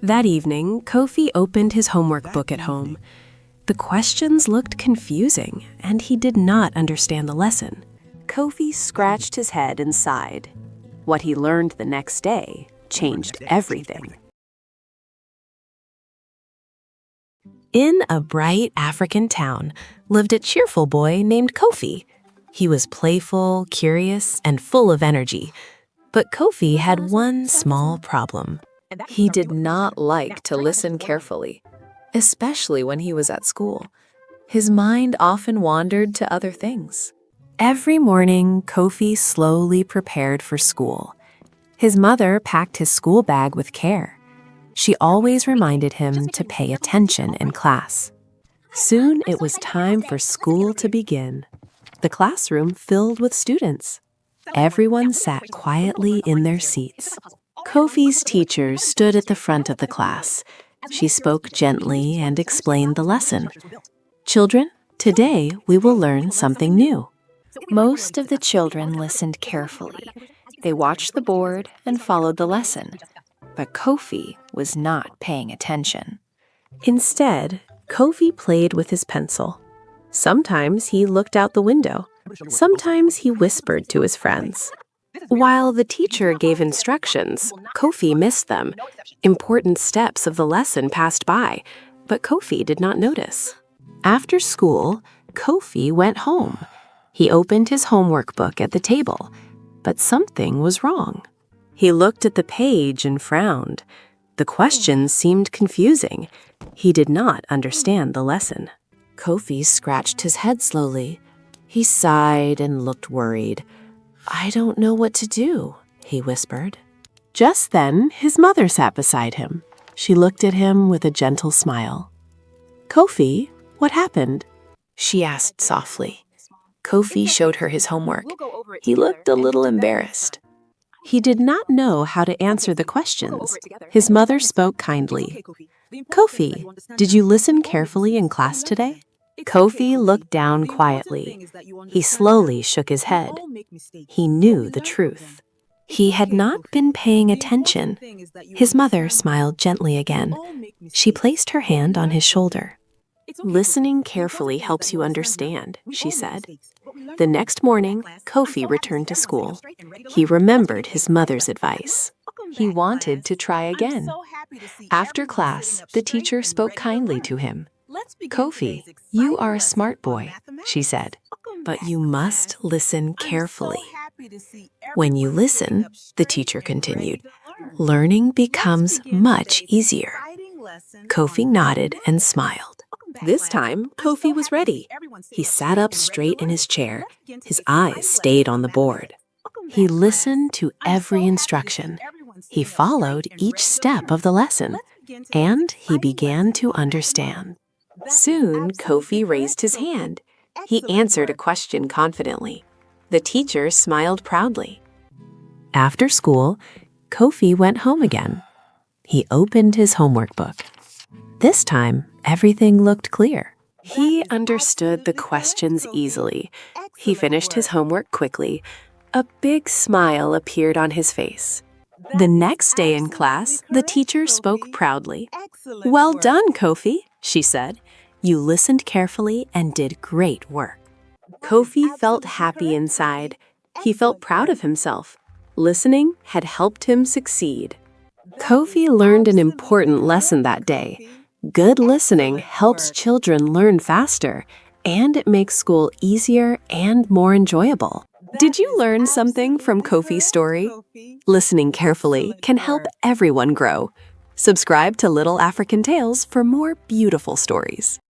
That evening, Kofi opened his homework book at home. The questions looked confusing, and he did not understand the lesson. Kofi scratched his head and sighed. What he learned the next day changed everything. In a bright African town lived a cheerful boy named Kofi. He was playful, curious, and full of energy. But Kofi had one small problem. He did not like to listen carefully, especially when he was at school. His mind often wandered to other things. Every morning, Kofi slowly prepared for school. His mother packed his school bag with care. She always reminded him to pay attention in class. Soon it was time for school to begin. The classroom filled with students. Everyone sat quietly in their seats. Kofi's teacher stood at the front of the class. She spoke gently and explained the lesson. Children, today we will learn something new. Most of the children listened carefully. They watched the board and followed the lesson. But Kofi was not paying attention. Instead, Kofi played with his pencil. Sometimes he looked out the window. Sometimes he whispered to his friends. While the teacher gave instructions, Kofi missed them. Important steps of the lesson passed by, but Kofi did not notice. After school, Kofi went home. He opened his homework book at the table, but something was wrong. He looked at the page and frowned. The questions seemed confusing. He did not understand the lesson. Kofi scratched his head slowly. He sighed and looked worried. "I don't know what to do," he whispered. Just then, his mother sat beside him. She looked at him with a gentle smile. "Kofi, what happened?" she asked softly. Kofi showed her his homework. He looked a little embarrassed. He did not know how to answer the questions. His mother spoke kindly. "Kofi, did you listen carefully in class today?" Kofi looked down quietly. He slowly shook his head. He knew the truth. He had not been paying attention. His mother smiled gently again. She placed her hand on his shoulder. "Listening carefully helps you understand," she said. The next morning, Kofi returned to school. He remembered his mother's advice. He wanted to try again. After class, the teacher spoke kindly to him. "Kofi, you are a smart boy," she said, "but you must listen carefully." When you listen, the teacher continued, learning becomes much easier. Kofi nodded and smiled. This time, Kofi was ready. He sat up straight in his chair. His eyes stayed on the board. He listened to every instruction. He followed each step of the lesson, and he began to understand. Soon, Kofi raised his hand. He answered a question confidently. The teacher smiled proudly. After school, Kofi went home again. He opened his homework book. This time, everything looked clear. He understood the questions easily. He finished his homework quickly. A big smile appeared on his face. The next day in class, the teacher spoke proudly. "Well done, Kofi," she said. "You listened carefully and did great work." Kofi felt happy inside. He felt proud of himself. Listening had helped him succeed. Kofi learned an important lesson that day. Good listening helps children learn faster, and it makes school easier and more enjoyable. Did you learn something from Kofi's story? Listening carefully can help everyone grow. Subscribe to Little African Tales for more beautiful stories.